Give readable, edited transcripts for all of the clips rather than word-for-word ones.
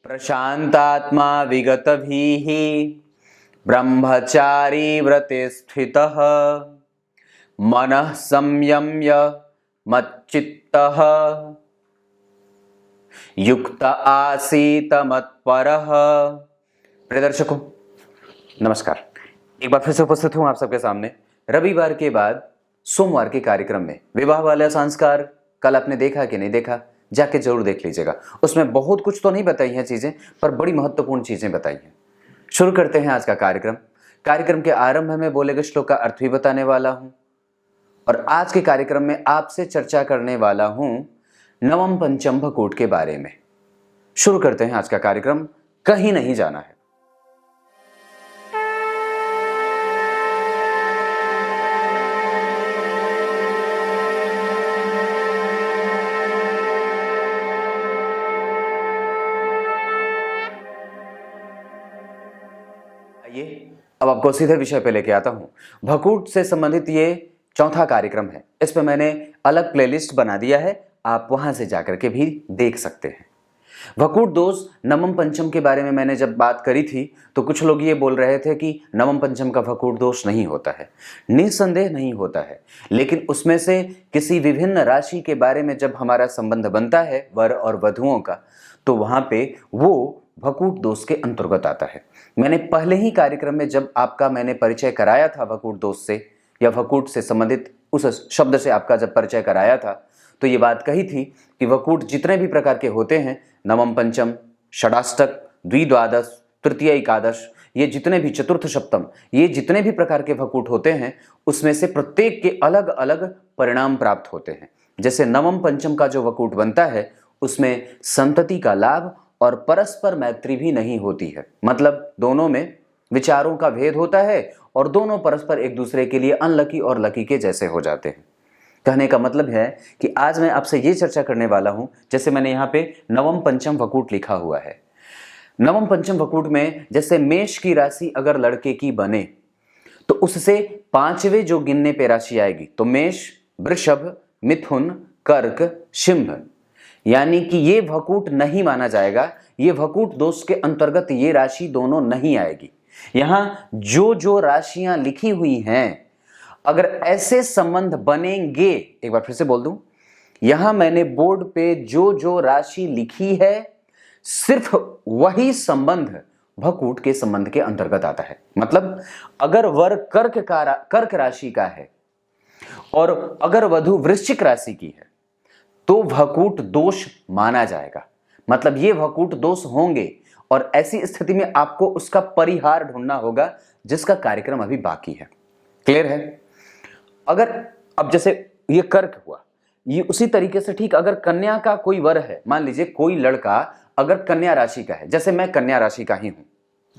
प्रशांतात्मा विगतभीः ब्रह्मचारी व्रते स्थितः मनः संयम्य मच्चित्तः युक्त आसीत मत्परः। प्रिय दर्शकों नमस्कार, एक बार फिर से उपस्थित हूं आप सबके सामने रविवार के बाद सोमवार के कार्यक्रम में। विवाह वाला संस्कार कल आपने देखा कि नहीं देखा, जाके जरूर देख लीजिएगा। उसमें बहुत कुछ तो नहीं बताई हैं चीजें, पर बड़ी महत्वपूर्ण चीजें बताई हैं। शुरू करते हैं आज का कार्यक्रम के आरंभ में बोले गए श्लोक का अर्थ भी बताने वाला हूं, और आज के कार्यक्रम में आपसे चर्चा करने वाला हूं नवम पंचम भकूट के बारे में। शुरू करते हैं आज का कार्यक्रम, कहीं नहीं जाना है। अब आपको सीधे विषय पे लेके आता हूं। भकूट से संबंधित ये चौथा कार्यक्रम है। इस पे मैंने अलग प्लेलिस्ट बना दिया है, आप वहां से जाकर के भी देख सकते हैं। भकूट दोष नवम पंचम के बारे में मैंने जब बात करी थी तो कुछ लोग ये बोल रहे थे कि नवम पंचम का भकूट दोष नहीं होता है। निस्संदेह नहीं होता है, लेकिन उसमें से किसी विभिन्न राशि के बारे में जब हमारा संबंध बनता है वर और वधुओं का, तो वहां पे वो भकूट दोष के अंतर्गत आता है। मैंने पहले ही कार्यक्रम में जब आपका मैंने परिचय कराया था भकूट दोष से, या भकूट से संबंधित उस शब्द से आपका जब परिचय कराया था, तो ये बात कही थी कि भकूट जितने भी प्रकार के होते हैं, नवम पंचम, षडाष्टक, द्विद्वादश, तृतीय एकादश, ये जितने भी चतुर्थ सप्तम, ये जितने भी प्रकार के भकूट होते हैं, उसमें से प्रत्येक के अलग अलग परिणाम प्राप्त होते हैं। जैसे नवम पंचम का जो भकूट बनता है उसमें संतति का लाभ और परस्पर मैत्री भी नहीं होती है। मतलब दोनों में विचारों का भेद होता है और दोनों परस्पर एक दूसरे के लिए अनलकी और लकी के जैसे हो जाते हैं। कहने का मतलब है कि आज मैं आपसे ये चर्चा करने वाला हूं, जैसे मैंने यहाँ पे नवम पंचम भकूट लिखा हुआ है। नवम पंचम भकूट में जैसे मेष की राशि अगर लड़के की बने तो उससे पांचवें जो गिनने पे राशि आएगी, तो मेष, वृषभ, मिथुन, कर्क, सिंह, यानी कि ये भकूट नहीं माना जाएगा। ये भकूट दोष के अंतर्गत ये राशि दोनों नहीं आएगी। यहां जो जो राशियां लिखी हुई हैं, अगर ऐसे संबंध बनेंगे, एक बार फिर से बोल दूं, यहां मैंने बोर्ड पे जो जो राशि लिखी है, सिर्फ वही संबंध भकूट के संबंध के अंतर्गत आता है। मतलब अगर वर कर्क राशि का है और अगर वधु वृश्चिक राशि की है, तो भकूट दोष माना जाएगा। मतलब ये भकूट दोष होंगे, और ऐसी स्थिति में आपको उसका परिहार ढूंढना होगा, जिसका कार्यक्रम अभी बाकी है। क्लियर है? अगर अब जैसे ये कर्क हुआ, ये उसी तरीके से ठीक अगर कन्या का कोई वर है, मान लीजिए कोई लड़का अगर कन्या राशि का है, जैसे मैं कन्या राशि का ही हूं।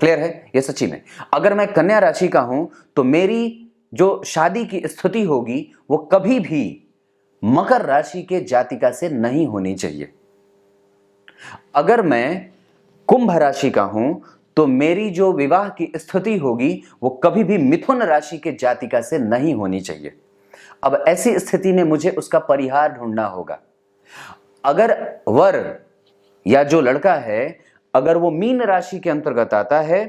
क्लियर है? ये सच्ची में अगर मैं कन्या राशि का हूं तो मेरी जो शादी की स्थिति होगी वो कभी भी मकर राशि के जातिका से नहीं होनी चाहिए। अगर मैं कुंभ राशि का हूं तो मेरी जो विवाह की स्थिति होगी वो कभी भी मिथुन राशि के जातिका से नहीं होनी चाहिए। अब ऐसी स्थिति में मुझे उसका परिहार ढूंढना होगा। अगर वर या जो लड़का है अगर वो मीन राशि के अंतर्गत आता है,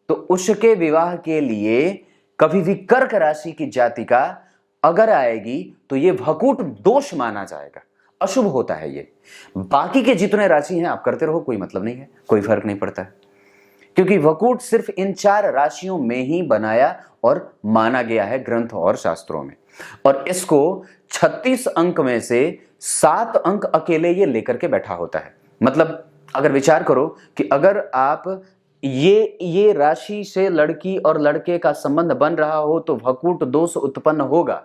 तो उसके विवाह के लिए कभी भी कर्क राशि की जातिका अगर आएगी तो ये भकूट दोष माना जाएगा, अशुभ होता है ये। बाकी के जितने राशि हैं आप करते रहो, कोई मतलब नहीं है, कोई फर्क नहीं पड़ता है, क्योंकि भकूट सिर्फ इन 4 राशियों में ही बनाया और माना गया है ग्रंथ और शास्त्रों में। और इसको 36 अंक में से 7 अंक अकेले ये लेकर के बैठा होता है। मतलब अगर विचार करो कि अगर आप ये राशि से लड़की और लड़के का संबंध बन रहा हो तो भकूट दोष उत्पन्न होगा।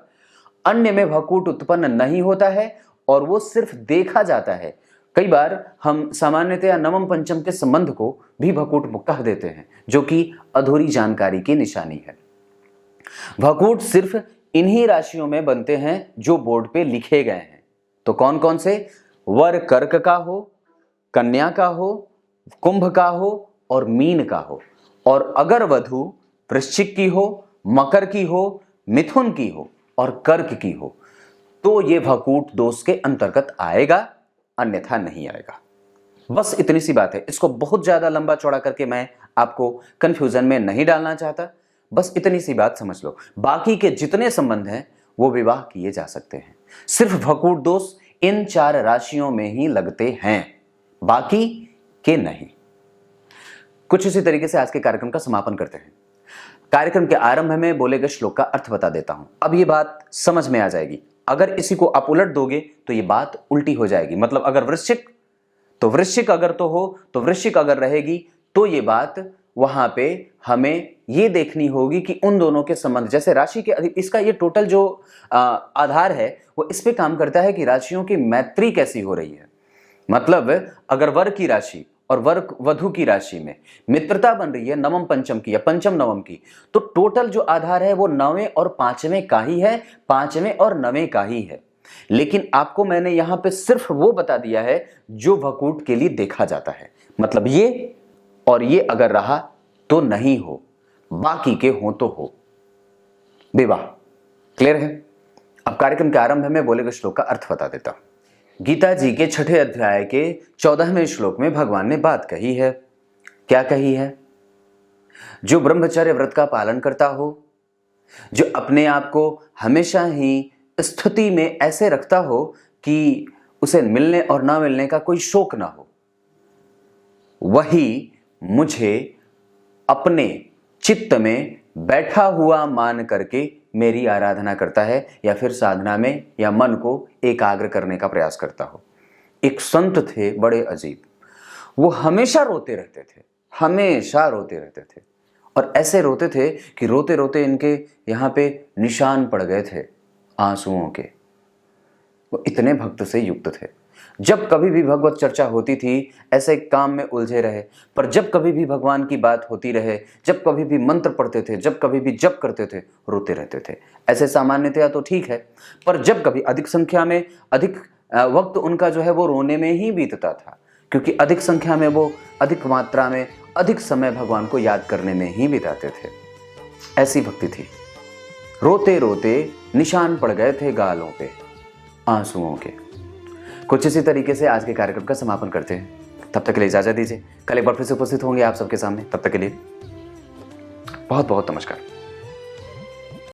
अन्य में भकूट उत्पन्न नहीं होता है और वो सिर्फ देखा जाता है। कई बार हम सामान्यतया नवम पंचम के संबंध को भी भकूट कह देते हैं, जो कि अधूरी जानकारी की निशानी है। भकूट सिर्फ इन्हीं राशियों में बनते हैं जो बोर्ड पे लिखे गए हैं। तो कौन कौन से? वर कर्क का हो, कन्या का हो, कुंभ का हो और मीन का हो। और अगर वधु वृश्चिक की हो, मकर की हो, मिथुन की हो और कर्क की हो, तो ये भकूट दोष के अंतर्गत आएगा, अन्यथा नहीं आएगा। बस इतनी सी बात है। इसको बहुत ज़्यादा लंबा चौड़ा करके मैं आपको कन्फ्यूज़न में नहीं डालना चाहता। बस इतनी सी बात समझ लो। बाकी के जितने संबंध हैं वो विवाह किए जा सकते हैं। सिर्फ भकूट दोष इन 4 राशियों में ही लगते हैं, बाकी के नहीं। कुछ इसी तरीके से आज के कार्यक्रम का समापन करते हैं। कार्यक्रम के आरंभ में बोले गए श्लोक का अर्थ बता देता हूं। अब ये बात समझ में आ जाएगी। अगर इसी को आप उलट दोगे तो ये बात उल्टी हो जाएगी। मतलब अगर वृश्चिक तो वृश्चिक अगर तो हो तो वृश्चिक अगर रहेगी तो ये बात वहां पे हमें ये देखनी होगी कि उन दोनों के संबंध, जैसे राशि के इसका ये टोटल जो आधार है वो इस पे काम करता है कि राशियों की मैत्री कैसी हो रही है। मतलब अगर वर की राशि और वर वधु की राशि में मित्रता बन रही है नवम पंचम की या पंचम नवम की, तो टोटल जो आधार है वो 9वें और 5वें का ही है, 5वें और 9वें का ही है। लेकिन आपको मैंने यहां पे सिर्फ वो बता दिया है जो भकूट के लिए देखा जाता है। मतलब ये और ये अगर रहा तो नहीं हो, बाकी के हो तो हो। विवाह क्लियर है। अब कार्यक्रम के आरंभ में बोले गए श्लोक का अर्थ बता देता हूं। गीता जी के 6ठे अध्याय के 14वें श्लोक में भगवान ने बात कही है। क्या कही है? जो ब्रह्मचर्य व्रत का पालन करता हो, जो अपने आप को हमेशा ही स्थिति में ऐसे रखता हो कि उसे मिलने और ना मिलने का कोई शौक ना हो, वही मुझे अपने चित्त में बैठा हुआ मान करके मेरी आराधना करता है या फिर साधना में या मन को एकाग्र करने का प्रयास करता हो। एक संत थे बड़े अजीब, वो हमेशा रोते रहते थे, हमेशा रोते रहते थे और ऐसे रोते थे कि रोते रोते इनके यहाँ पे निशान पड़ गए थे आंसुओं के। वो इतने भक्त से युक्त थे। जब कभी भी भगवत चर्चा होती थी ऐसे काम में उलझे रहे, पर जब कभी भी भगवान की बात होती रहे, जब कभी भी मंत्र पढ़ते थे, जब कभी भी जप करते थे, रोते रहते थे। ऐसे सामान्यतया तो ठीक है, पर जब कभी अधिक संख्या में अधिक वक्त उनका जो है वो रोने में ही बीतता था, क्योंकि अधिक संख्या में वो अधिक मात्रा में अधिक समय भगवान को याद करने में ही बिताते थे। ऐसी भक्ति थी। रोते रोते निशान पड़ गए थे गालों पे आंसुओं के। कुछ इसी तरीके से आज के कार्यक्रम का समापन करते हैं। तब तक के लिए इजाजत दीजिए। कल एक बार फिर से उपस्थित होंगे आप सबके सामने। तब तक के लिए बहुत बहुत नमस्कार।